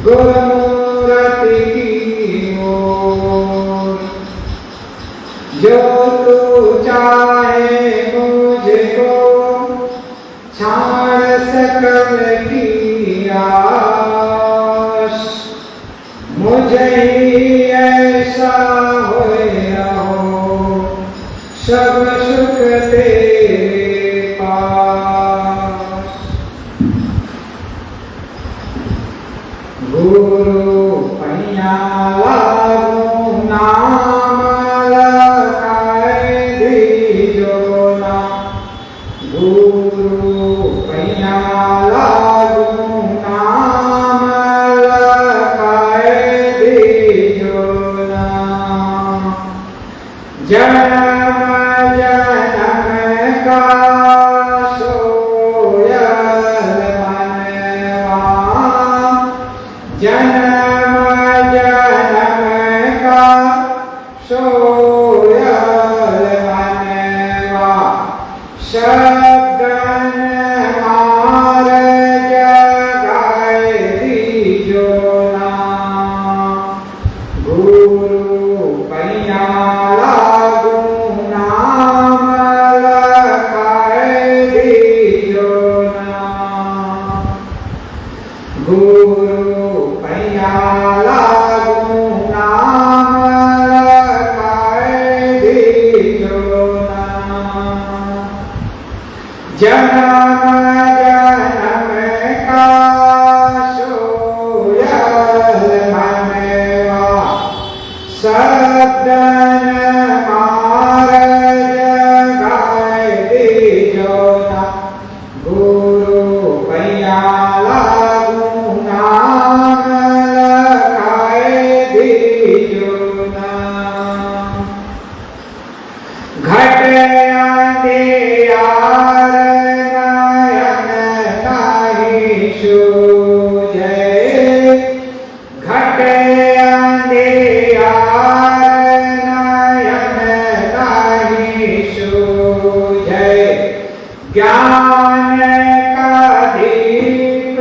गुरुमूर्ति की ओर। जो तू चाहे मुझको छाड़ सकल की आस, मुझे ही ऐसा होया हो सब सुख तेरे पास। गुरु पैया लागू नाम लगाए दीजो ना, गुरु पैया लागू नाम लगाए दीजो ना। जन्म जन्म का सोयल मनवा, जन्म जन्म का सोयल मनवा। शब्दन मार जगाए दीजो ना, गुरु पैया लागू नाम लगाए दीजो ना, गुरु पैया लागू नाम लगाए दीजो ना। जन्म जन्म का सोयल मनवा, शब्दन मार जगाए दीजो ना, गुरु पैया लागू नाम लगाए दीजो ना। घट अंधियार नयन नहीं सूझे, घट अंधियार नयन नहीं सूझे। ज्ञान का दीप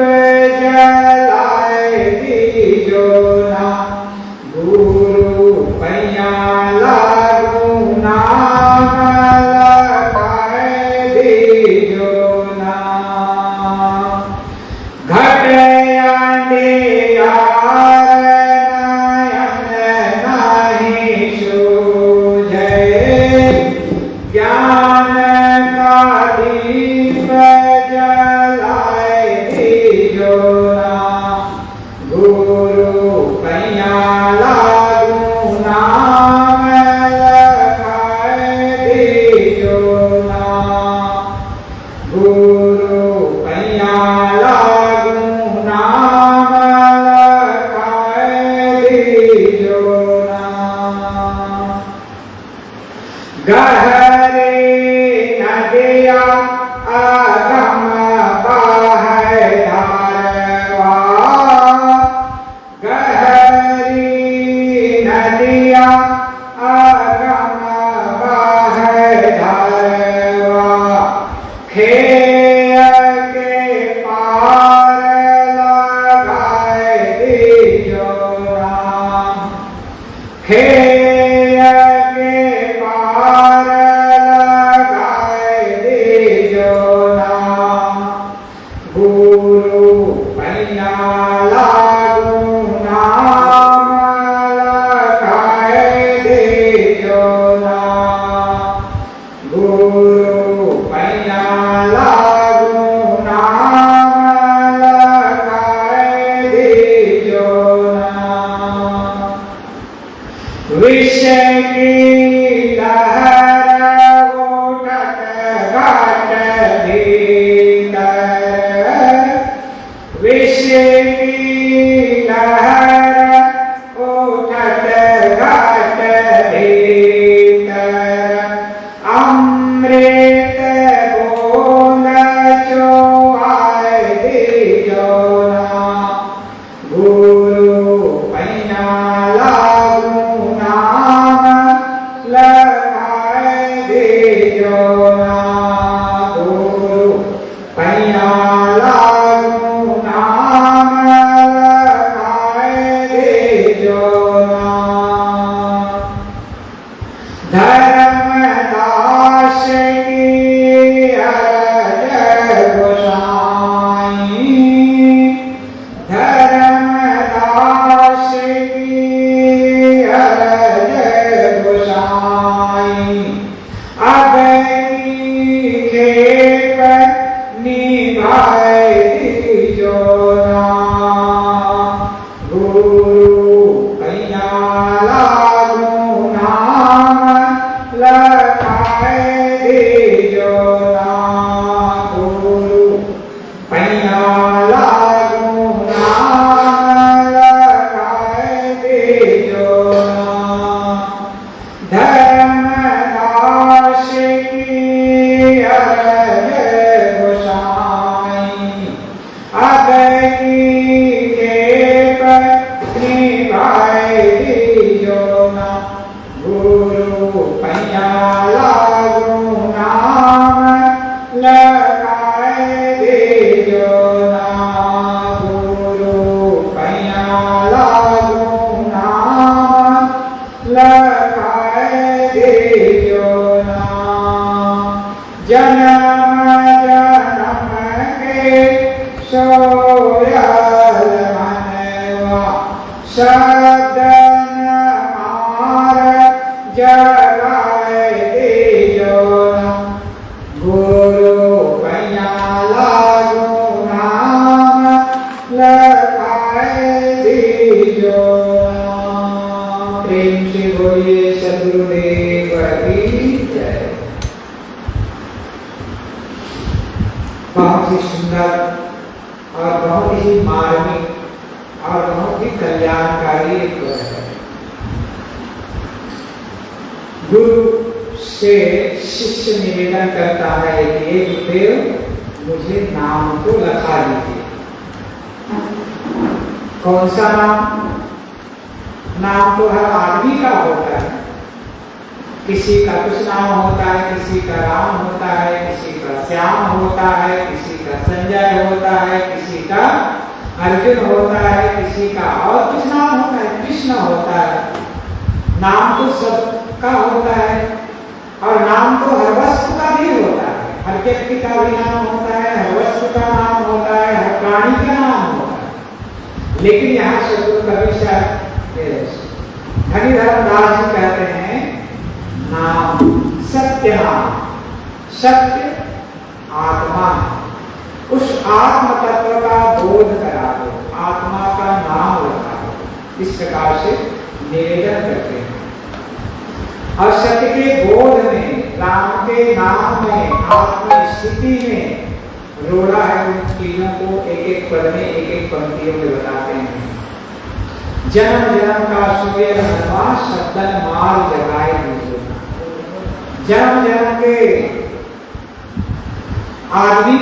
जलाए दीजो ना, गुरु पैया लागू नाम लगाए दीजो ना। घट अंधियार नयन नहीं सूझे, ज्ञान का दीप जलाए दीजो ना, गुरु पैया लागू नाम लगाए दीजो ना, गुरु पैया लागू नाम लगाए दीजो ना। गहरे नदिया अगम बहे धारवा, गहरी नदिया अगम बहे धारवा। खेय के पार लगाए दीजो ना, खेय के पार लगाए दीजो ना, गुरु पैया लागू नाम लगाए दीजो ना, गुरु पैया लागू नाम लगाए दीजो ना। सदन मार जगाए दीजो गुरु पैया लागू नाम लगाए दीजो। प्रेम से बोलिए सद्गुरुदेव की जय। बहुत ही सुंदर और बहुत ही मार्मिक और बहुत ही कल्याणकारी एक है। गुरु से शिष्य निवेदन करता है कि हे गुरुदेव मुझे नाम को लिखा दीजिए। कौन सा नाम? नाम तो हर आदमी का होता है। किसी का कुछ नाम होता है, किसी का राम होता है, किसी का श्याम होता है, किसी का संजय होता है, किसी का अर्जुन होता है, किसी का और कुछ नाम होता है, कृष्ण होता है। नाम तो सबका होता है और नाम तो हर वस्तु का भी होता है। हर व्यक्ति का भी नाम होता है, हर वस्तु का नाम होता है, हर प्राणी का नाम होता है। लेकिन यहाँ सदगुरु कवि साहब धनी धर्मदास जी कहते हैं नाम सत्य नाम, सत्य आत्मा। उस आत्म तत्व का बोध करा दो, आत्मा का नाम रखा दो। इस प्रकार से निवेदन करते हैं। और सत्य के बोध में, राम के नाम में, आत्म स्थिति में रोड़ा है। उन चीजों को एक एक पद में, एक एक पंक्तियों में बताते हैं। जन्म जन्म का सोए हनुमा सदन मार जगाए दीजो। जन्म जन्म के आदमी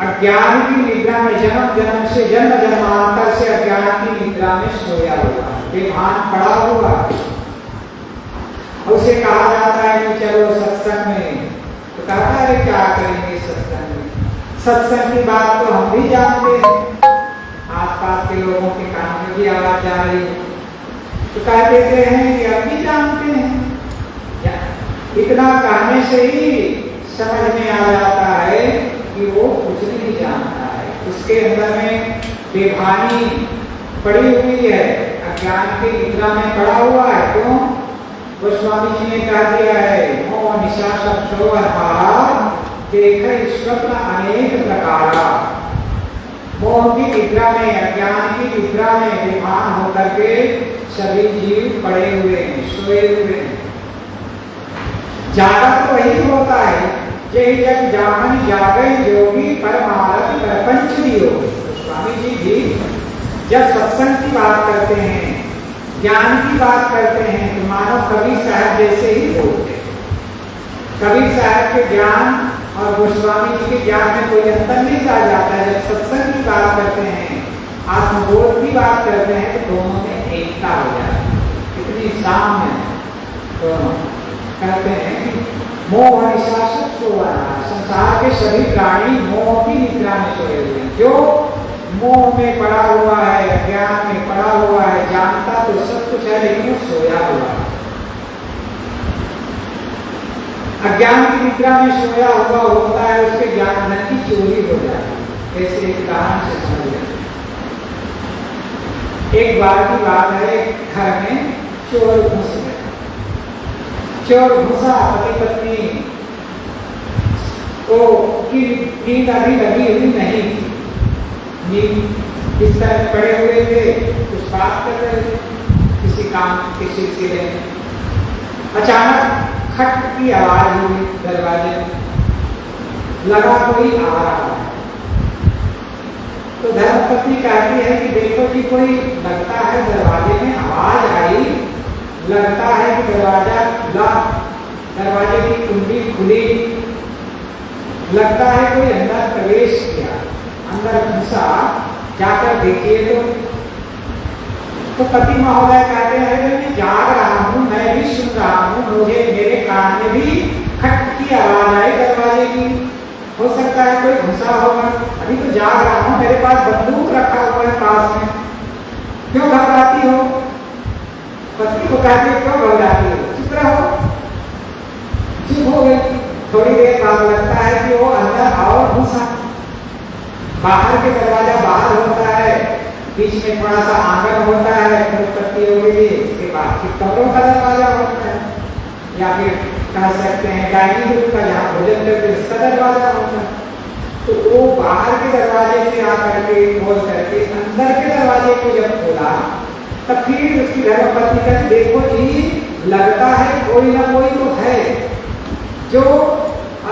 अज्ञान की निद्रा में, जन्म जन्म से जन्म जन्मांतर से अज्ञान की निद्रा में सोया हुआ, बेभान पड़ा हुआ। उसे कहा जाता है कि चलो सत्संग में, तो कहता है क्या करेंगे सत्संग में? सत्संग की बात तो हम भी जानते हैं, आसपास के लोगों के कान में भी आवाज जा रही है, तो कह देते हैं कि हम भी जानते हैं। इतना कहने से ही समझ में आ जाता है कि वो कुछ नहीं जानता है। उसके अंदर में बेभानी पड़ी हुई है, अज्ञान की निद्रा में पड़ा हुआ है। क्यों? गोस्वामी जी ने कह दिया है मोह निशा सब सोवर हारा देखे स्वप्न अनेक प्रकारा। मोह की निद्रा में, अज्ञान की निद्रा में बेभान होकर के सभी जीव पड़े हुए हैं, सोए हुए हैं। जागा तो वही होता है यही जब जागन जागे योगी परमारथ प्रपंच दियो। स्वामी जी भी जब सत्संग की बात करते हैं, ज्ञान की बात करते हैं, तो मानो कबीर साहब जैसे ही बोलते हैं। कबीर साहब के ज्ञान और गोस्वामी जी के ज्ञान में कोई अंतर नहीं रह जाता है। जब सत्संग की बात करते हैं, आत्मबोध की बात करते हैं, तो दोनों में एकता हो जाती है। कितनी साम्य दोनों। कहते हैं मोह निशा सब सोया, संसार के सभी प्राणी मोह की निद्रा में सोए हुए हैं। जो मोह में पड़ा हुआ है, अज्ञान में पड़ा हुआ है, जानता तो सब कुछ है लेकिन वो सोया हुआ है। अज्ञान की निद्रा में सोया हुआ होता है, उसके ज्ञान धन की चोरी हो जाती है। ऐसे एक उदाहरण से समझ। एक बार की बात है, घर में चोर घुस गया। चोर घुसा, पति पत्नी को की नींद अभी लगी हुई नहीं थी, नींद बिस्तर में पड़े हुए थे, कुछ बात कर रहे थे किसी काम के सिलसिले में। अचानक खट की आवाज हुई दरवाजे में, लगा कोई आ रहा है। तो धर्मपत्नी कहती है कि देखो जी कोई लगता है दरवाजे में आवाज आई, लगता है कि दरवाजा खुला, दरवाजे की कुंडी खुली, लगता है कोई अंदर प्रवेश किया, अंदर घुसा, जाकर देखिए तो पति महोदय कहते हैं मैं जाग रहा हूँ, मैं भी सुन रहा हूँ, मुझे मेरे कान में भी खट की आवाज आई दरवाजे की। हो सकता है कोई घुसा होगा, अभी तो जाग रहा हूँ, मेरे पास बंदूक रखा हुआ है पास में, क्यों घबराती हो? पत्नी को कहती है क्यों घबराती हो? चुप रहो। चुप हो गई। थोड़ी देर बाद लगता है कि वो अंदर और घुसा। बाहर के दरवाजा बाहर होता है, बीच में थोड़ा सा आंगन होता है पत्तियों के लिए, उसके बाद फिर कमरों का दरवाजा होता है, या फिर कह सकते हैं डाइनिंग रूम का जहाँ भोजन करते हैं उसका दरवाजा होता है। तो वो बाहर के दरवाजे से आकर के खोल करके अंदर के दरवाजे को जब खोला तब फिर उसकी धर्मपत्नी कहती देखो जी, लगता है कोई ना कोई तो है जो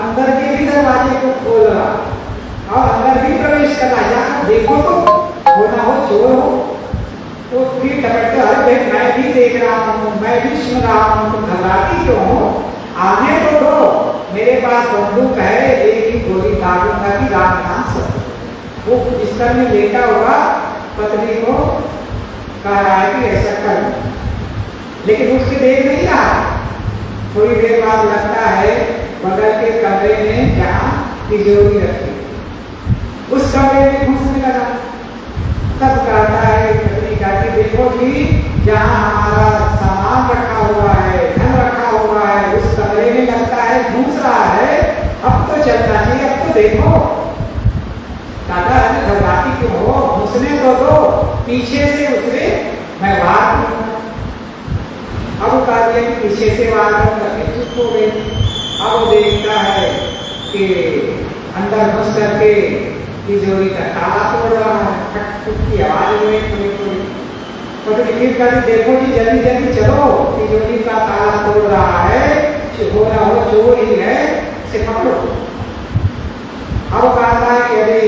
अंदर के भी दरवाजे को खोल रहा और अंदर भी प्रवेश कर रहा है, देखो तो हो ना हो चोर हो। तो फिर टपकते अरे भाई मैं भी देख रहा हूँ, मैं भी सुन रहा हूँ, तुम घबराती क्यों हो, आने तो दो, मेरे पास बंदूक है, एक ही गोली दागूंगा कि राम नाम से। वो बिस्तर में लेटा हुआ पत्नी को कह रहा है कि ऐसा कर, लेकिन उसके देर नहीं रहा। थोड़ी देर बाद लगता है बगल के कमरे में जहाँ तिजोरी रखी उस कमरे में घुसने लगा। तब कहता है पत्नी कहती देखो जी, जहाँ हमारा सामान रखा हुआ है, धन रखा हुआ है, उस कमरे में लगता है घुस रहा है, अब तो चलना चाहिए, अब तो देखो। दादा घबराती क्यों हो, घुसने तो दो, पीछे से उसे मैं वार करूंगा। अब कहा दिया कि पीछे से वार करके चुप हो गई। अब वो देखता है कि अंदर घुस करके तिजोरी का ताला तोड़ रहा है, खट की आवाज हुई थोड़ी। फिर कहती देखो जी जल्दी जल्दी चलो, तिजोरी का ताला तोड़ रहा है, हो ना हो चोर ही है, इसे पकड़ो। अब कहता है कि अरे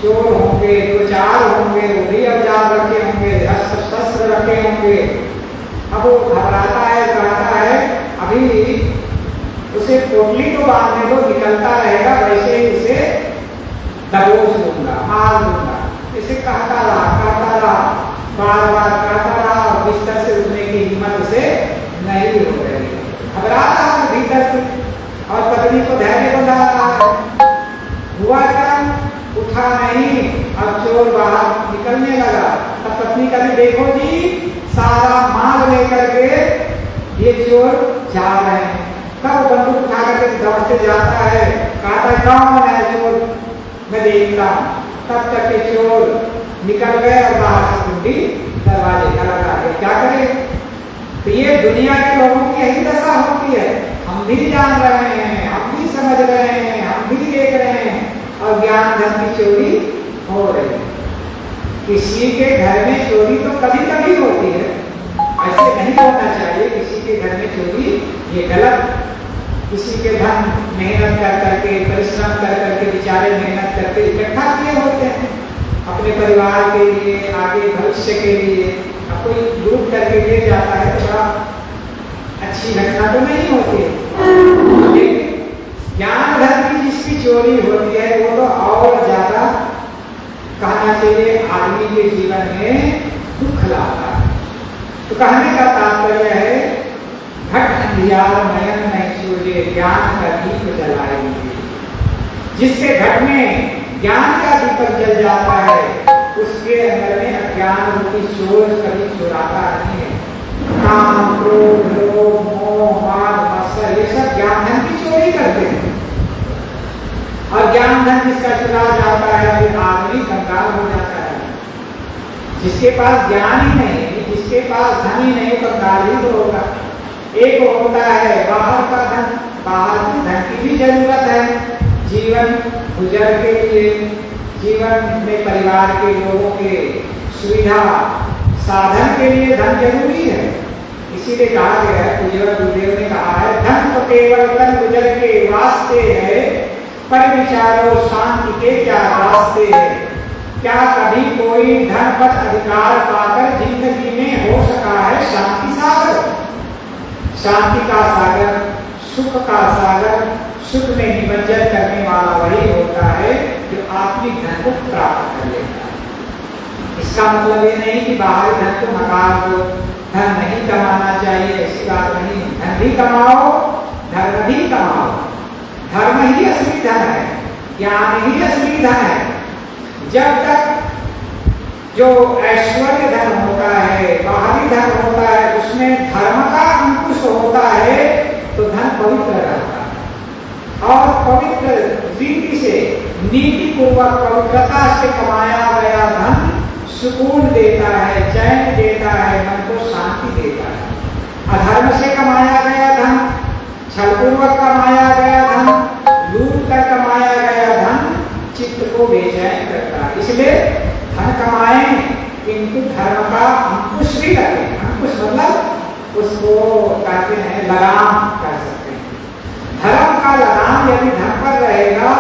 चोर होंगे, दो चार होंगे, वो भी औजार रखे होंगे, अस्त्र शस्त्र रखे होंगे। अब वो घबराता है, कहता है अभी उसे पोटली को बांधने दो, निकलता रहेगा, वैसे ही उसे दबोच लूंगा, मार लूंगा। इसे कहता रहा, बार बार कहता रहा, और बिस्तर से उठने की हिम्मत उसे नहीं हो रही। घबरा रहा है भीतर से और पत्नी को धैर्य बंधा रहा है। हुआ क्या, उठा नहीं, अब चोर बाहर निकलने लगा। तब पत्नी का भी देखो जी, सारा माल लेकर के ये चोर जा रहे हैं। तब बंदूक उठा करके दौड़ते जाता है, कहता है कौन है चोर, मैं देखता हूँ। तब तक के चोर निकल गए और बाहर से कुंडी दरवाजे का लगा के क्या करें। तो ये दुनिया के लोगों की यही दशा होती है, हम भी जान रहे हैं, हम भी समझ रहे हैं, हम भी देख रहे हैं, और ज्ञान धन की चोरी हो रही है। किसी के घर में चोरी तो कभी कभी होती है, ऐसे नहीं होना चाहिए। किसी के घर में चोरी ये गलत। किसी के धन मेहनत कर करके, परिश्रम कर करके, बेचारे मेहनत करके इकट्ठा किए होते हैं अपने परिवार के लिए, आगे भविष्य के लिए। अब कोई लूट करके ले जाता है तो बड़ा अच्छी घटना तो नहीं होती है, लेकिन ज्ञान धन की जिसकी चोरी होती है वो तो और ज्यादा कहना चाहिए आदमी के जीवन में दुख लाता है। तो कहने का तात्पर्य है घट अंधियार नयन नहीं सूझे, ज्ञान का दीप जलाएंगे। जिसके घट में ज्ञान का दीपक जल जाता है उसके अंदर में अज्ञान रूपी चोर कभी चुराता नहीं है। काम, क्रोध, लोभ, मोह, मान, मत्सर, ये सब ज्ञान धन की चोरी करते हैं। और ज्ञान धन जिसका चुरा जाता है वो आदमी कंगाल हो जाता है। जिसके पास ज्ञान ही नहीं, जिसके पास धन ही नहीं, कंगाल ही तो होगा। एक होता है बाहर का धन, बाहर की धन की भी जरूरत है जीवन गुजर के लिए, जीवन में परिवार के लोगों के सुविधा साधन के लिए धन जरूरी है। इसीलिए कहा गया है, पूज्य गुरुदेव ने कहा है, धन तो केवल तन गुजर के वास्ते है, पर विचारो शांति के क्या रास्ते है। क्या कभी कोई धन पर अधिकार पाकर जिंदगी में हो सका है शांति सागर? शांति का सागर, सुख का सागर, सुख में निमज्जन करने वाला वही होता है जो आत्मिक धन को प्राप्त कर लेता है। इसका मतलब ये नहीं कि बाहरी धन को नकार दो, धन नहीं कमाना चाहिए, ऐसी बात नहीं। धन भी कमाओ, धर्म भी कमाओ। धर्म ही असली धन है, ज्ञान ही असली धन है। जब तक जो ऐश्वर्य धन होता है, बाहरी धन होता है, उसमें धर्म का अंकुश होता है तो धन पवित्र रहता है। और पवित्र रीति से, नीति पूर्वक, पवित्रता से कमाया गया धन सुकून देता है, चैन देता है, मन को शांति देता है। अधर्म से कमाया गया धन, छलपूर्वक कमाया गया धन, लूट कर कमाया गया धन चित्त को बेचैन करता है। इसलिए धन कमाएं किंतु धर्म का अंकुश भी रखें। अंकुश मतलब उसको कहते हैं लगाम कह सकते हैं। धर्म का लगाम यदि धन पर रहेगा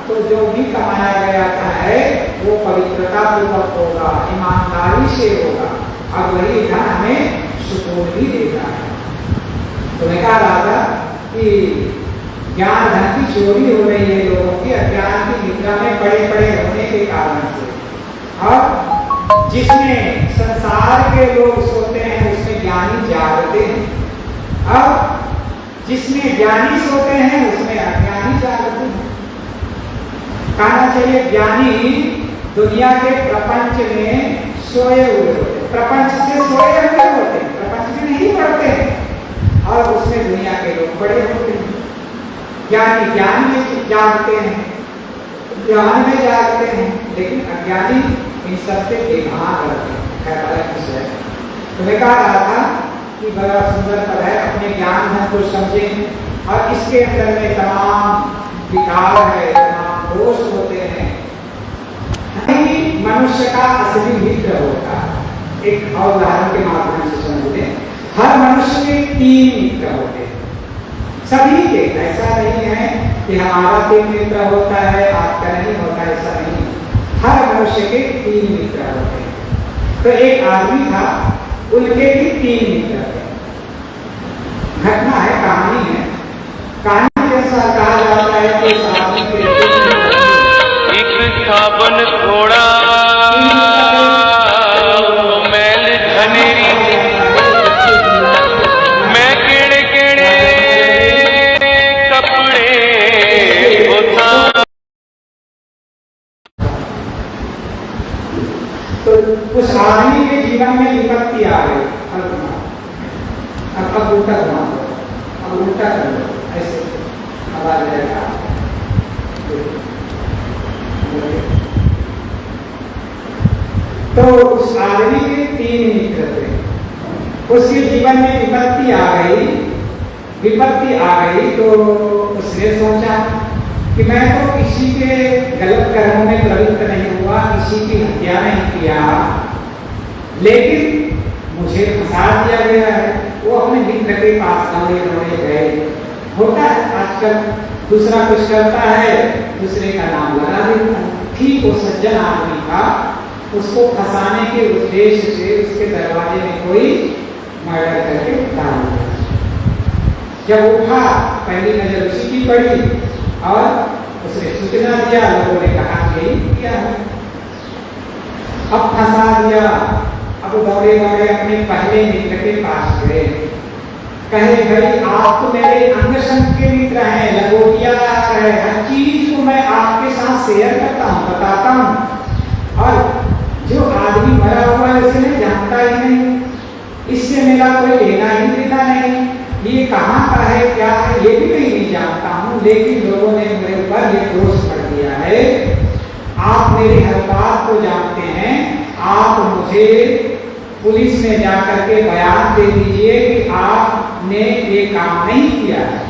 तो जो भी कमाया गया है वो पवित्रता पूर्वक होगा, ईमानदारी से होगा, और वही धन हमें सुकून भी देता है। तो मैं कह रहा था कि ज्ञान धन की चोरी हो रही है लोगों की अज्ञान की निद्रा में पड़े पड़े होने के कारण से। और जिसमें संसार के लोग सोते हैं उसमें ज्ञानी जागते हैं, और जिसमें ज्ञानी सोते हैं उसमें अज्ञानी जागते हैं। कहना चाहिए ज्ञानी दुनिया के प्रपंच में सोए हुए होते हैं, प्रपंच से सोए हुए होते हैं, प्रपंच में नहीं पढ़ते हैं, और उसमें दुनिया के लोग बड़े होते हैं। ज्ञानी ज्ञान में जागते हैं, ज्ञान में जागते हैं, लेकिन अज्ञानी इन सबसे बेभान रहते हैं। अलग विषय है। तो मैं कह रहा था कि बड़ा सुंदर पद है, अपने ज्ञान धन को समझें, और इसके अंदर में तमाम विकार है, तमाम दोष होते हैं। मनुष्य का असली मित्र होता है। एक और उदाहरण के माध्यम से समझ लें, हर मनुष्य के 3 मित्र होते हैं, सभी के। ऐसा नहीं है कि हमारा 3 मित्र होता है आपका नहीं होता, ऐसा नहीं। हर मनुष्य के 3 मित्र होते हैं। तो एक आदमी था, उनके भी 3 मित्र थे। घटना है, कहानी है। कहानी के अनुसार कहा जाता है कि उस आदमी के साबन थोड़ा मैल धनेरी, मैं केड़े केड़े कपड़े होता। तो उस आदमी के जीवन में विपत्ति आ गई। अब उल्टा घुमा दो, अब उल्टा कर दो, ऐसे आवाज आएगा। तो उस आदमी के 3 मित्र थे। उसके जीवन में विपत्ति आ गई। विपत्ति आ गई तो उसने सोचा कि मैं तो किसी के गलत कर्मों में प्रवृत्त नहीं हुआ, किसी की हत्या नहीं किया, लेकिन मुझे फंसा दिया गया है। वो अपने मित्र के पास दौड़े दौड़े गए। होता है आजकल, दूसरा कुछ करता है, दूसरे का नाम लगा देता है। ठीक वो सज्जन आदमी था, उसको फंसाने के उद्देश्य से उसके दरवाजे में कोई मर्डर करके डाल दिया। जब उठा, पहली नजर उसी की पड़ी और उसने सूचना दिया। लोगों ने कहा यही किया है, अब फंसा दिया। अब दौड़े दौड़े अपने पहले मित्र के पास गए। कहे भाई आप तो मेरे अंग संग के मित्र हैं, लंगोटिया है, हर चीज को मैं आपके साथ शेयर करता हूँ, बताता हूँ। और जो आदमी मरा हुआ है उसे मैं जानता ही नहीं, इससे मेरा कोई लेना ही देना नहीं, ये कहाँ का है क्या है ये भी मैं नहीं जानता हूँ, लेकिन लोगों ने मेरे ऊपर ये दोष कर दिया है। आप मेरी हर बात को जानते हैं, आप मुझे पुलिस में जाकर के बयान दे दीजिए कि आपने ये काम नहीं किया है,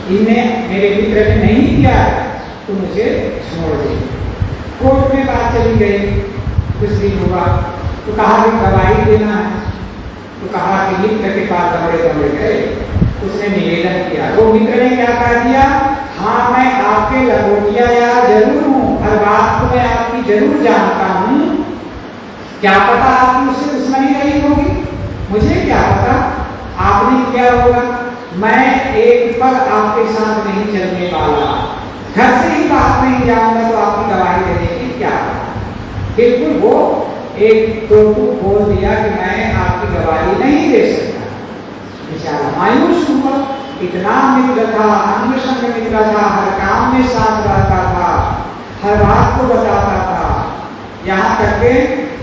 इन्हें मेरे मित्र ने नहीं किया है, तो मुझे छोड़ दीजिए। कोर्ट में बात चली गई, कुछ दिन हुआ तो कहा कि गवाही देना है। तो कहा कि मित्र के पास दौड़े दौड़े गए, उसने निवेदन किया। वो मित्र ने क्या कह दिया, हाँ मैं आपके लंगोटिया यार जरूर हूँ, हर बात को मैं आपकी जरूर जानता हूँ, क्या पता आपकी उससे दुश्मनी रही होगी, मुझे क्या पता आपने क्या होगा, मैं एक पल आपके साथ नहीं चलने वाला, घर से ही बात नहीं जाऊंगा तो आपकी गवाही देने की क्या। बिल्कुल वो एक तो बोल दिया कि मैं आपकी गवाही नहीं दे सकता। बेचारा मायूस हुआ, इतना मित्र था, अंग संग मित्र था, हर काम में साथ रहता था, हर बात को बताता था, यहाँ तक के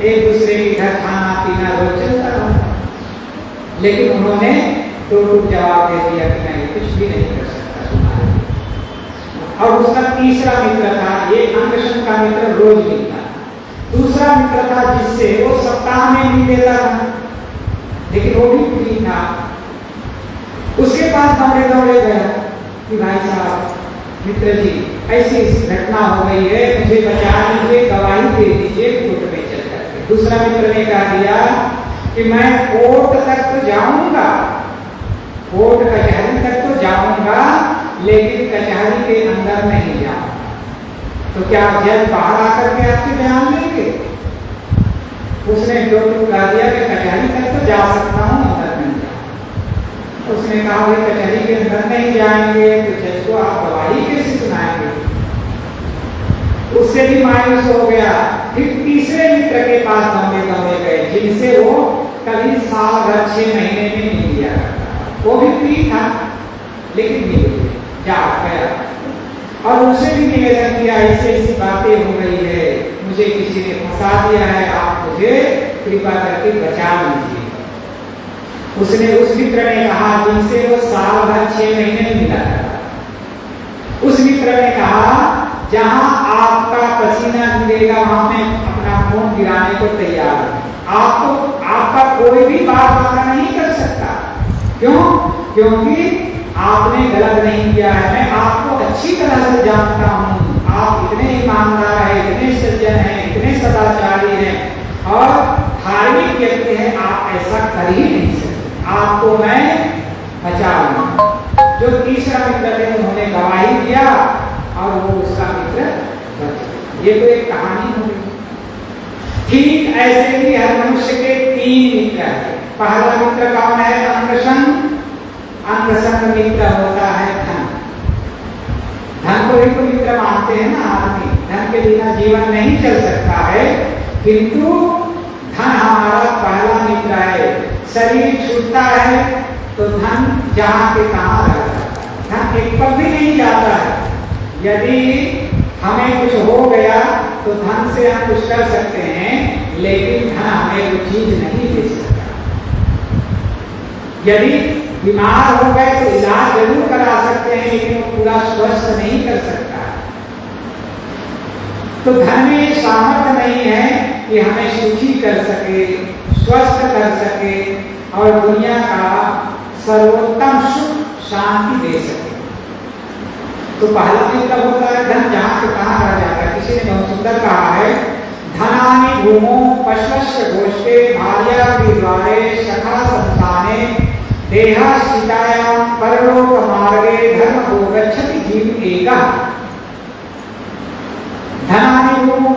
एक दूसरे के घर खाना पीना रोज चलता रहा। लेकिन उन्होंने तो जवाब दे दिया कि मैं कुछ भी नहीं कर सकता तुम्हारे। और उसका तीसरा मित्र था, ये अंग संग का मित्र रोज मिलता, दूसरा मित्र था जिससे वो सप्ताह में मिल लेता था, लेकिन वो भी फ्री था। उसके पास दौड़े दौड़े गया कि भाई साहब, मित्र जी, ऐसी घटना हो गई है, मुझे बचा लीजिए, गवाही दे दीजिए कोर्ट में चल करके। दूसरा मित्र ने कहा दिया कि मैं कोर्ट तक तो जाऊंगा, कोर्ट कचहरी तक तो जाऊंगा, लेकिन कचहरी के अंदर नहीं जाऊंगा। तो क्या जज बाहर आकर के आपसे बयान लेंगे? उसने जो कह दिया कि कचहरी तक तो जा सकता हूं, अंदर नहीं जाऊंगा। उसने कहा भाई कचहरी के अंदर नहीं जाएंगे तो जज को आप गवाही कैसे सुनाएंगे? उससे भी मायूस हो गया। फिर तीसरे मित्र के पास दौड़े दौड़े गए, जिनसे वो कभी साल भर 6 महीने में मिल लिया करता, वो भी फ्री था, लेकिन मिल जा गया और उसे भी निवेदन किया, ऐसी ऐसी बातें हो गई है, मुझे किसी ने फंसा दिया है, आप मुझे कृपा करके बचा लीजिए। उसने उस मित्र ने कहा जिनसे वो साल भर 6 महीने में मिला था, उस मित्र ने कहा जहां आपका पसीना गिरेगा वहां मैं अपना खून गिराने को तैयार हूं। आपका कोई भी बात माना नहीं कर सकता। क्यों? क्योंकि आपने गलत नहीं किया है, मैं आपको अच्छी तरह से जानता हूं, आप इतने ईमानदार हैं, इतने सज्जन हैं, इतने सदाचारी हैं और धार्मिक व्यक्ति हैं, आप ऐसा कर ही नहीं सकते, आपको मैं बचा लूंगा। जो तीसरा मित्र थे उन्होंने गवाही दिया और वो उसका मित्र बच गया। ये तो एक कहानी हो गई। ठीक ऐसे ही हर मनुष्य के 3 मित्र हैं। पहला मित्र कौन है? अंगसंग। अंगसंग मित्र होता है धन। धन को ही तो मित्र मानते हैं ना आदमी, धन के बिना जीवन नहीं चल सकता है, किंतु धन हमारा पहला मित्र है। शरीर छूटता है तो धन जहां के तहां रह जाता है, धन एक पल भी नहीं जाता है। यदि हमें कुछ हो गया तो धन से हम कुछ कर सकते हैं, लेकिन धन हमें वो चीज नहीं दे सकता। यदि बीमार हो गए तो इलाज जरूर करा सकते हैं, लेकिन वो पूरा स्वस्थ नहीं कर सकता। तो धन में ये सामर्थ्य नहीं है कि हमें सुखी कर सके, स्वस्थ कर सके और दुनिया का सर्वोत्तम सुख शांति दे सके। तो पहला मित्र होता है धन, जहां से कहां रह जाता है। किसी ने बहुत सुंदर कहा है, धनानि भूमो पश्वस्य गोष्ठे भार्या विद्वारे सखा संताने देहा स्थितायां परलोक मार्गे धर्म को गच्छति जीव एकः। धनानि भूमो,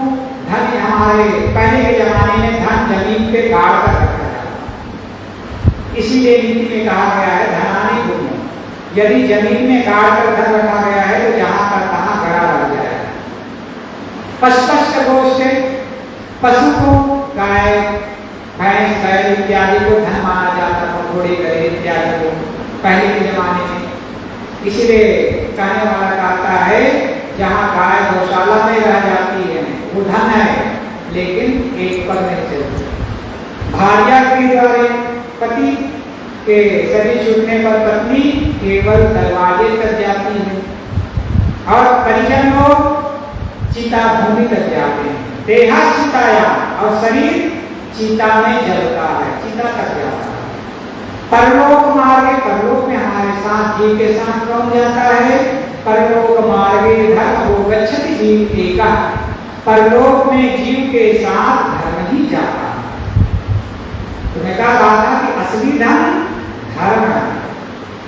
धन हमारे पहले के जमाने में धन जमीन पे गाड़ कर रखा जाता, इसीलिए नीति में कहा गया है धनानि भूमो। यदि जमीन में गाड़ कर धन रखा गया है तो जहां का तहां गड़ा रह जाएगा। पशुपक्ष गोष्ठ, पशु को गाय भैंस बैल इत्यादि को धन माना जाता था, घोड़े गधे इत्यादि को पहले के जमाने में। इसलिए कहने वाला कहता है जहां गाय गौशाला में रह जाती है वो धन है, लेकिन एक पल नहीं चलती। भार्या के द्वारा पति के शरीर छूटने पर पत्नी केवल दरवाजे तक जाती है और परिजन लोग चिता भूमि तक जाते हैं। देहा चिताया, और शरीर चिता में जलता है, चिता तक जाता है। परलोक मार्गे, परलोक में हमारे साथ जीव के साथ कौन जाता है? परलोक मार्गे धर्म को गच्छति जीव एकः। परलोक में जीव के साथ धर्म ही जाता है। तुम्हें कहा था कि असली धन धर्म है।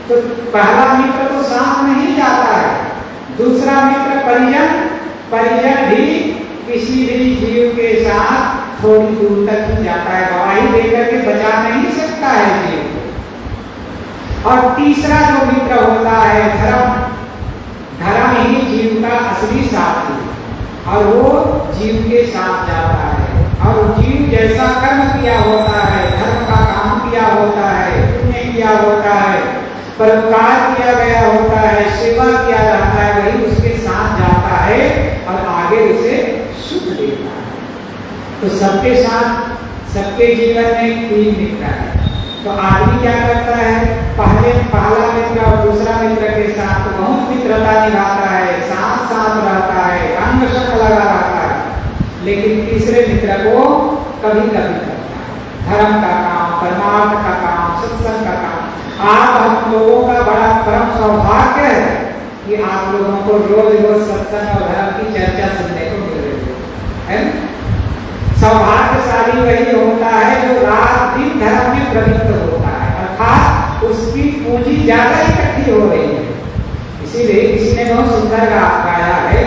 तो पहला मित्र तो साथ नहीं जाता है, दूसरा मित्र परिजन, परिजन भी किसी भी जीव के साथ थोड़ी दूर तक ही जाता है, गवाही देकर के बचा नहीं सकता है जीव को। और तीसरा जो मित्र होता है धर्म, धर्म ही जीव का असली साथी और वो जीव के साथ जाता है। और जीव जैसा कर्म किया होता है, धर्म का काम किया होता है, पुण्य किया होता है, परोपकार किया गया होता है, सेवा किया जाता है, वही उसके साथ जाता है और आगे उसे सुख देता है। तो सबके साथ, सबके जीवन में 3 मित्र है। तो आदमी क्या करता है? पहला मित्र और दूसरा मित्र के साथ बहुत मित्रता निभाता है, साथ साथ रहता है, अंग संग लगा रहता है। लेकिन तीसरे मित्र को कभी कभी करता है। धर्म का काम, परमार्थ का काम, सत्संग का काम। आप हम लोगों का बड़ा परम सौभाग्य है कि आप लोगों को रोज रोज सत्संग और धर्म की चर्चा सुनने को मिल रही है। सौभाग्यशाली वही होता है जो रात दिन धर्म में प्रवृत्त होता है, अर्थात उसकी पूंजी ज्यादा इकट्ठी हो रही है। इसीलिए किसी ने बहुत सुंदर गाया है,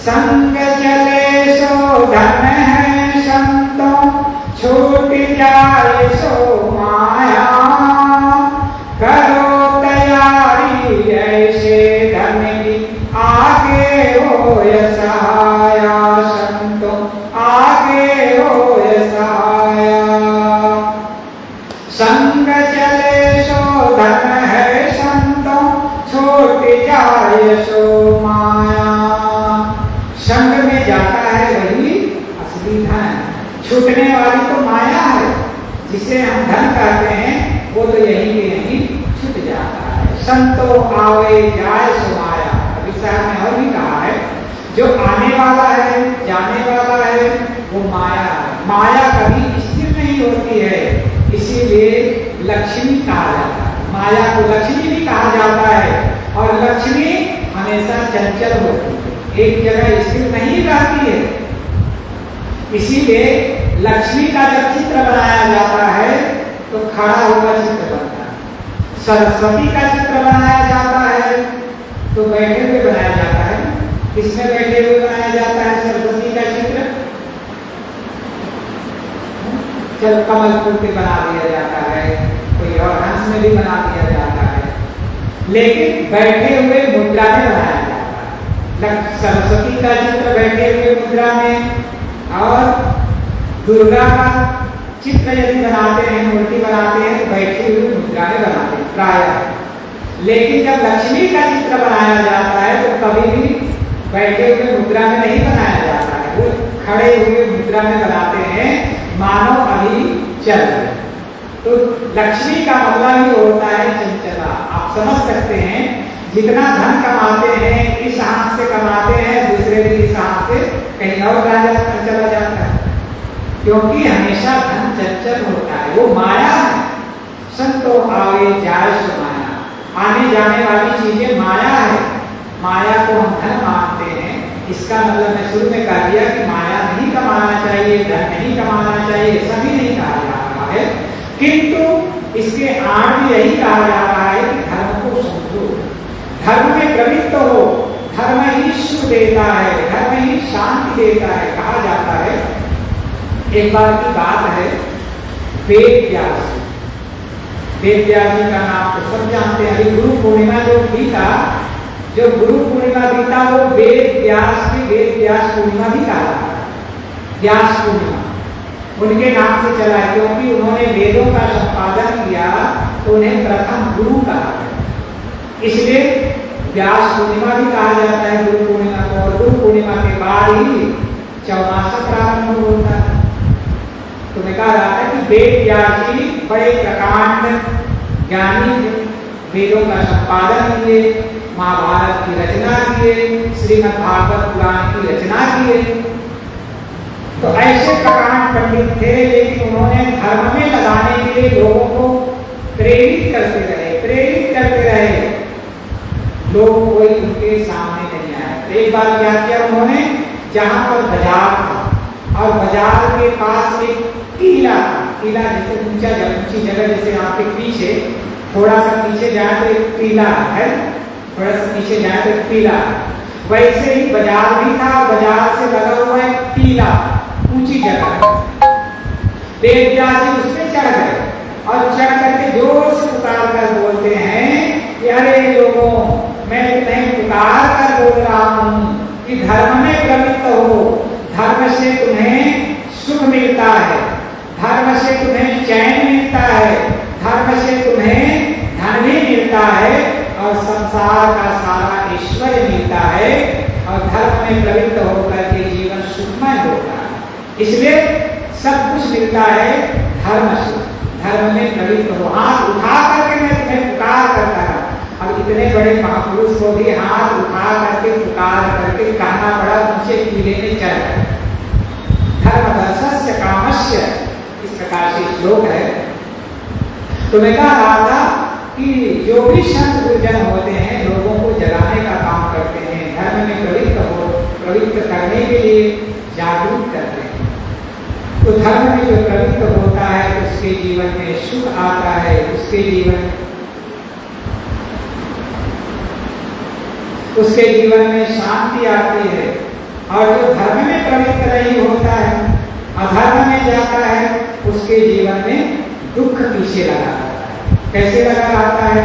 संग चले सो धन है संतों, छूट जाए सो माया, करो तैयारी ऐसे धन की आगे हो सहाया, संतों आगे हो सहाया। संग चले सो धन है संतों, छूट जाए सो माया। संग में जाता है वही असली धन, छूटने वाली तो माया है। जिसे हम धन कहते हैं वो तो यही के यही छूट जाता है। संतो आवे जाए सो माया। अभी साहब ने और भी कहा है, जो आने वाला है, जाने वाला है, वो माया है। माया कभी स्थिर नहीं होती है, इसीलिए लक्ष्मी कहा जाता है। माया को लक्ष्मी भी कहा जाता है, और लक्ष्मी हमेशा चंचल होती है, एक जगह स्थिर नहीं रहती है। इसीलिए लक्ष्मी का जब चित्र बनाया जाता है तो खड़ा हुआ चित्र बनता है। सरस्वती का चित्र बनाया जाता है तो बैठे हुए बनाया जाता है। किसमें बैठे हुए बनाया जाता है सरस्वती का चित्र? चल कमल फूल पे बना दिया जाता है, कोई और हंस में भी बना दिया जाता है, लेकिन बैठे हुए मुद्रा में बनाया जाता है। सरस्वती का चित्र बैठे हुए मुद्रा में, और दुर्गा का चित्र यदि बनाते हैं, मूर्ति बनाते हैं, तो बैठी हुई मुद्रा में बनाते हैं प्रायः। लेकिन जब लक्ष्मी का चित्र बनाया जाता है तो कभी भी बैठे हुए मुद्रा में नहीं बनाया जाता है, वो खड़े हुए मुद्रा में बनाते हैं, मानो अभी चल रहे। तो लक्ष्मी का मतलब ही होता है चंचला। आप समझ सकते हैं, जितना धन कमाते हैं इस हाथ से कमाते हैं, दूसरे दिन इस हाथ से कहीं और चला जाता है, क्योंकि हमेशा धन चंचल होता है, वो माया है। संतो आवे जाए सो माया, आने जाने वाली चीजें माया है। माया को हम धन मानते हैं, इसका मतलब मैं शुरू में कह दिया कि माया नहीं कमाना चाहिए, धन नहीं कमाना चाहिए, ऐसा भी नहीं कहा जा रहा है, किंतु इसके आड़ भी यही कहा जा रहा है कि धर्म को समझो, धर्म में प्रवृत्त हो, धर्म ही सुख देता है, धर्म ही शांति देता है। कहा जाता है, एक बार की बात है, वेद व्यास, वेद व्यास जी का नाम तो सब जानते हैं। अभी गुरु पूर्णिमा जो बीता, जो गुरु पूर्णिमा बीता, वो वेद व्यास की वेद व्यास पूर्णिमा भी कहा जाता है। व्यास पूर्णिमा उनके नाम से चला है, क्योंकि उन्होंने वेदों का संपादन किया तो उन्हें प्रथम गुरु कहा गया, इसलिए व्यास पूर्णिमा भी कहा जाता है गुरु पूर्णिमा को। और गुरु पूर्णिमा के बाद ही चौमासा प्रारंभ होता है। तो मैं कहा जाता है कि वेद व्यास जी बड़े प्रकांड ज्ञानी, वेदों का संपादन किए, महाभारत की रचना किए, श्रीमद् भागवत पुराण की रचना किए। तो ऐसे प्रकांड पंडित थे, लेकिन उन्होंने धर्म में लगाने के लिए लोगों को प्रेरित करते रहे, लोग कोई उनके सामने नहीं आए। एक बार क्या किया उन्होंने, जहां पर बाजार था और बाजार के पास एक टीला था, टीला जैसे ऊंची जगह, जैसे आपके पीछे थोड़ा सा पीछे जाए तो एक टीला है, थोड़ा सा पीछे जाए तो एक टीला, वैसे ही बाजार भी था, बाजार से लगा हुआ एक टीला, ऊंची जगह। वेद व्यास जी उस पर चढ़ गए और चढ़ करके जोर से पुकार कर बोलते हैं कि अरे लोगों, मैं तुम्हें पुकार कर बोल रहा हूँ कि धर्म में प्रवृत्त हो, धर्म से तुम्हें सुख मिलता है, धर्म से तुम्हें चैन मिलता है, धर्म से तुम्हें धन भी मिलता है और संसार का सारा ऐश्वर्य मिलता है, और धर्म में प्रवृत्त होकर के जीवन सुखमय होता है। इसलिए सब कुछ मिलता है धर्म से, धर्म में प्रवृत्त हो। हाथ उठा करके मैं तुम्हें पुकार करता है। अब इतने बड़े महापुरुष को भी हाथ उठा करके पुकार करके कहना पड़ा, ऊंचे टीले में चढ़ गए। प्रकार से श्लोक है। तो मैं कह रहा था कि जो भी संत गुरुजन होते हैं लोगों को जगाने का काम करते हैं, धर्म में प्रवृत्त करने के लिए जागरूक करते हैं। तो धर्म में जो प्रवृत्त होता है उसके जीवन में सुख आता है, उसके जीवन में शांति आती है। और जो धर्म में प्रवृत्त नहीं होता है, अधर्म में जाता है, उसके जीवन में दुख पीछे लगा रहता है। कैसे लगा रहता है?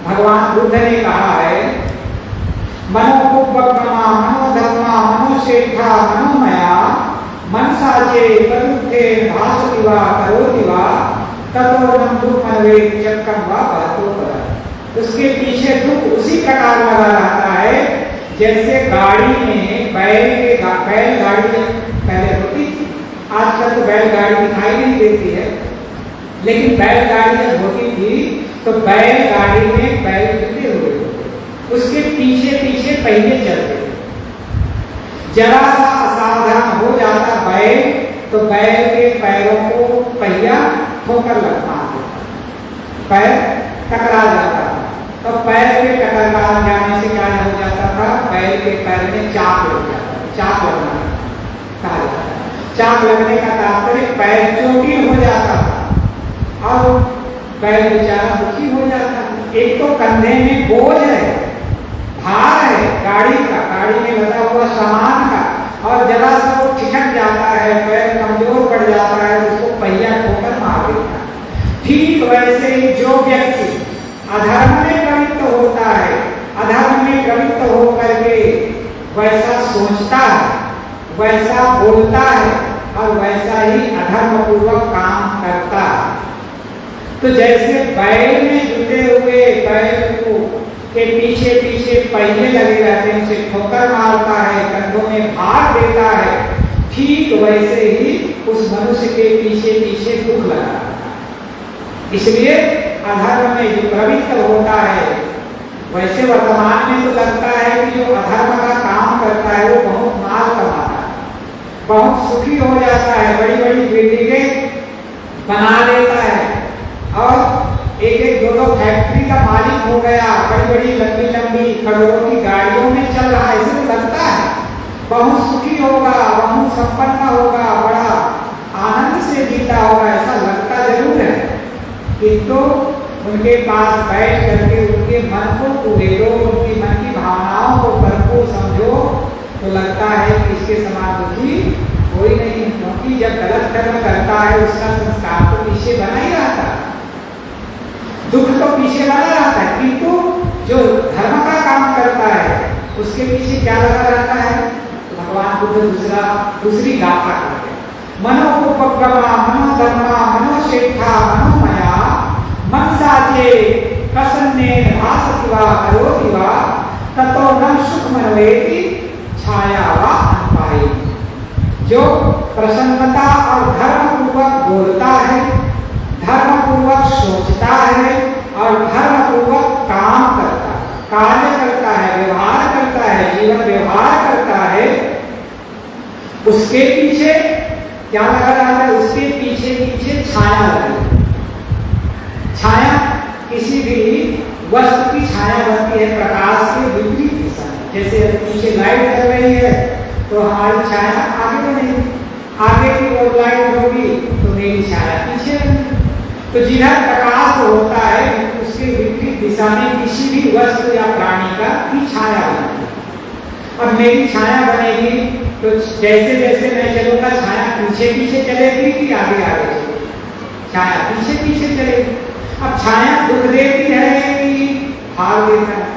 भगवान बुद्ध ने कहा है, मनोपुपक्रमा मनोधर्मा मनोशेखा मनोमया मनसा चे प्रवृत्ते भासति वा करोति वा ततो न दुःखमनवे चक्रम वा बहतो पर। उसके पीछे दुख उसी प्रकार लगा रहता है जैसे गाड़ी में बैलगाड़ी पहले होती थी, आजकल तो बैलगाड़ी दिखाई नहीं देती है, लेकिन बैलगाड़ी जब होती थी तो बैलगाड़ी में बैल जुटे हुए होते, उसके पीछे पीछे पहिए चलते थे। जरा सा असावधान हो जाता बैल तो बैल के पैरों को पहिया ठोकर लगता था, पैर टकरा जाता था। तो पैर के टकरा जाने से क्या हो जाता था? बैल के पैर में चाक लग जाता था। चाक लगना कहा जाता है। चाक लगने का तात्पर्य पैर चोटिल हो जाता था और बैल बेचारा दुखी हो जाता था। एक तो कंधे में बोझ है, भार है गाड़ी का, गाड़ी में लदा हुआ सामान का, और जरा सा वो ठिठक जाता है, पैर कमजोर पड़ जाता है, उसको पहिया ठोकर मार देता है। ठीक वैसे ही जो व्यक्ति अधर्म में प्रवृत्त होता है, अधर्म में प्रवृत्त होकर के वैसा सोचता है, वैसा बोलता है और वैसा ही अधर्म पूर्वक काम करता है। तो जैसे बैल में जुटे हुए बैल को के पीछे पीछे पहिए लगे रहते हैं, उसे ठोकर मारता है, कंधों में भार देता है, ठीक वैसे ही उस मनुष्य के पीछे पीछे दुख लगा रहता है। इसलिए अधर्म में जो प्रवृत्त होता है, वैसे वर्तमान में तो लगता है कि जो अधर्म का काम करता है वो बहुत माल कमाता है, बहुत सुखी हो जाता है, बड़ी बड़ी बिल्डिंगें बना लेता है और एक एक दो फैक्ट्री का मालिक हो गया, बड़ी बड़ी लंबी लंबी करोड़ों की गाड़ियों में चल रहा है। ऐसे लगता है बहुत सुखी होगा, बहुत संपन्न होगा, बड़ा आनंद से जीता होगा, ऐसा लगता जरूर है। किंतु उनके पास बैठ करके उनके मन को उड़ेलो, उनकी मन की भावनाओं को परखो, समझो, तो लगता है कि इसके समान दुखी कोई नहीं। क्योंकि जब गलत कर्म करता है उसका संस्कार तो पीछे बना ही रहता है, दुख तो पीछे लगा रहता है, किंतु जो धर्म का काम करता है उसके पीछे क्या लगा रहता है? तो भगवान बुद्ध दूसरी गाथा करते हैं, मनोपुपक्रमा मनोधर्मा मनोशेखा मनोमया मनसा चे प्रसन्ने भासति वा करोति वा ततो न सुखमनवेति छाया वा अनुपायेति। जो प्रसन्नता और धर्म पूर्वक बोलता है, धर्म पूर्वक सोचता है और धर्म पूर्वक काम करता है, कार्य करता है, व्यवहार करता है, जीवन व्यवहार करता है, उसके पीछे क्या लगा रहता है? उसके पीछे पीछे छाया लगी। छाया किसी भी वस्तु की छाया बनती है प्रकाश के विपरीत दिशा में। जैसे पीछे लाइट चल रही है तो हमारी छाया आगे बनेगी, आगे की ओर लाइट होगी तो मेरी छाया पीछे बनेगी। तो जिधर प्रकाश होता है उसके विपरीत दिशा में किसी भी वस्तु या प्राणी का भी छाया बनती है। अब मेरी छाया बनेगी तो जैसे जैसे मैं चलूंगा छाया पीछे पीछे चलेगी कि आगे आगे चलेगी? छाया पीछे पीछे चलेगी। अब छाया दुख देती है कि भाग देता है?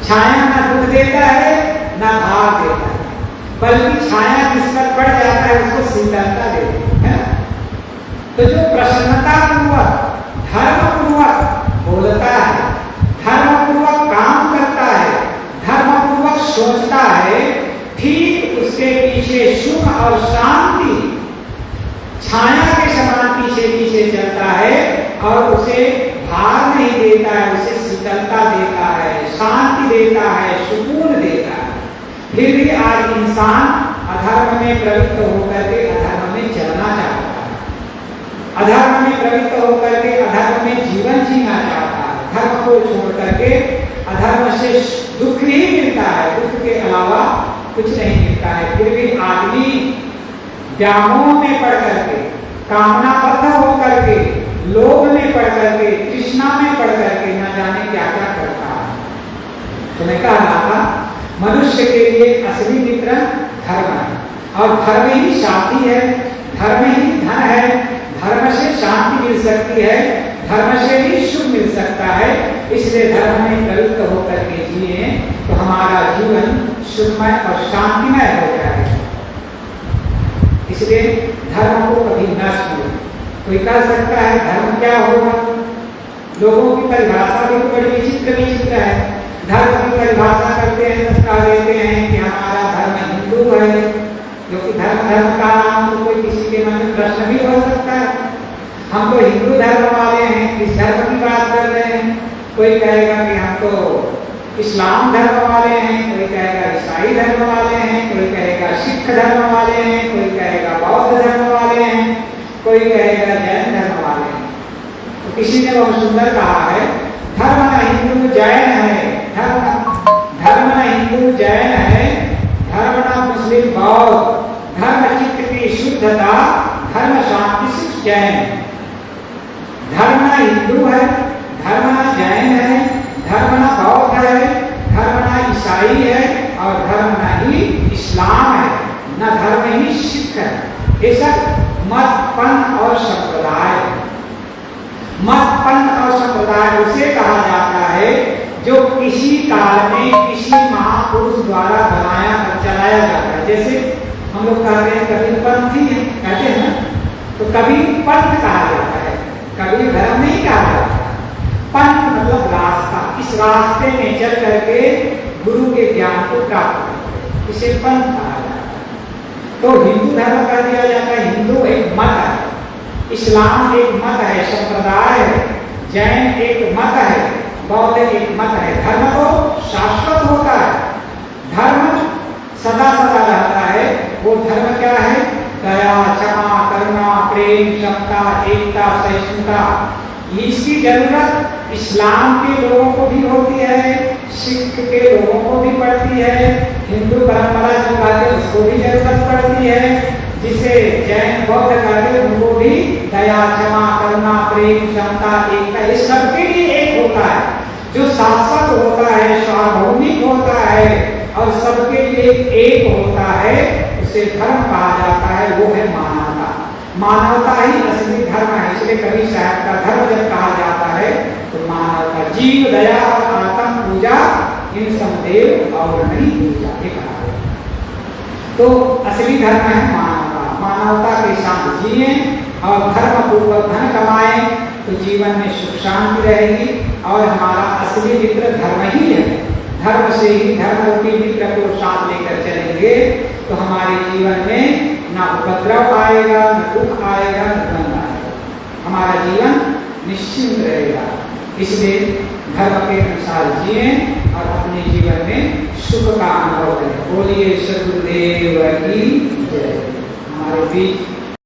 छाया ना दुख देता है ना भाग देता है, बल्कि छाया जिस पर पड़ जाता है उसको शीतलता देती है। तो जो प्रसन्नता पूर्वक धर्म पूर्वक बोलता है, धर्म पूर्वक काम करता है, धर्म पूर्वक सोचता है, ठीक उसके पीछे सुख और शांति छाया के समान पीछे पीछे चलता है और उसे भार नहीं देता है, उसे शीतलता देता है, शांति देता है, सुकून देता है। फिर भी आज इंसान अधर्म में प्रवृत्त होकर के अधर्म में चलना चाहता है। अधर्म में प्रवृत्त होकर के अधर्म में जीवन जीना चाहता है, धर्म को छोड़ करके अधर्म से दुख ही मिलता है, दुख के अलावा कुछ नहीं मिलता है। फिर भी आदमी व्यामोह में पड़ करके, कामनाबद्ध होकर के, लोभ में पड़ करके, तृष्णा में पड़ करके न जाने क्या क्या करता है। तो मैं कह रहा था मनुष्य के लिए असली मित्र धर्म है, और धर्म ही शांति है, धर्म ही धन है, धर्म से शांति मिल सकती है, धर्म से ही सुख मिल सकता है। इसलिए धर्म में प्रवृत्त होकर के जिए तो हमारा जीवन सुखमय और शांतिमय हो जाएगा। इसलिए धर्म को कभी न छोड़ो। कोई कह सकता है धर्म क्या होगा? लोगों की परिभाषा भी बड़ी विचित्र है। धर्म की परिभाषा करते हैं तो कह देते हैं कि हमारा धर्म हिंदू है, क्योंकि धर्म का नाम तो कोई किसी के मन में प्रश्न भी हो सकता है। हम तो हिंदू धर्म वाले हैं, किस धर्म की बात कर रहे हैं? कोई कहेगा कि हम तो इस्लाम धर्म वाले हैं, कोई कहेगा ईसाई धर्म वाले हैं, कोई कहेगा सिख धर्म वाले हैं, कोई कहेगा बौद्ध धर्म वाले हैं, कोई कहेगा जैन धर्म वाले हैं। तो किसी ने बहुत सुंदर कहा है, धर्म न हिंदू जैन है, धर्म न हिंदू जैन है, धर्म न मुस्लिम बौद्ध, धर्म चित्त की शुद्धता, धर्म शांति सुख जैन। धर्म न हिंदू है, धर्म न जैन है, धर्म न बौद्ध है, धर्म न ईसाई है, और धर्म न ही इस्लाम है, न धर्म ही सिख है। ये सब मत पंथ और संप्रदाय। मत पंथ और संप्रदाय उसे कहा जाता है जो किसी काल में किसी महापुरुष द्वारा बनाया और चलाया जाता है। जैसे हम लोग कहते हैं कभी पंथी है, कहते हैं ना, तो कभी पंथ कहा जाता है, कभी धर्म नहीं कहा जाता। पंथ मतलब रास्ता, इस रास्ते में चल करके गुरु के ज्ञान को प्राप्त करते, इसे पंथ कहा जाता है। तो हिंदू धर्म कह दिया जाता है, हिंदू एक मत है, इस्लाम एक मत है, संप्रदाय है, जैन एक मत है, बौद्ध एक मत है। धर्म तो शाश्वत होता है, धर्म सदा सदा रहता है। वो धर्म क्या है? दया, क्षमा, करुणा, प्रेम, समता, एकता, सहिष्णुता। इसकी जरूरत इस्लाम के लोगों को भी होती है, सिख के लोगों को भी पड़ती है, हिंदू परंपरा जो कहते हैं उसको भी जरूरत पड़ती है, जिसे जैन बौद्ध कहते हैं उनको भी दया, क्षमा, करुणा, प्रेम, समता, एकता, ये सबके लिए एक होता है। जो शाश्वत होता है, सार्वभौमिक होता है और सबके लिए एक होता है, उसे धर्म कहा जाता है। वो है मानवता। मानवता ही असली धर्म है। इसलिए कभी साहब का धर्म जब कहा जाता है तो मानवता, जीव दया और आत्म पूजा, इन समदेव और नहीं पूजा कहा है। तो असली धर्म है मानवता। मानवता के साथ जिए और धर्म पूर्वक धन कमाएं तो जीवन में सुख शांति रहेगी। और हमारा असली मित्र धर्म ही है। धर्म से ही, धर्म रूपी मित्र को साथ लेकर चलेंगे तो हमारे जीवन में ना उपद्रव आएगा, न दुख आएगा, न द्वंद्व आएगा, हमारा जीवन निश्चिंत रहेगा। इसलिए धर्म के अनुसार जिए और अपने जीवन में सुख का अनुभव करें। बोलिए सद्गुरुदेव की जय। हमारे बीच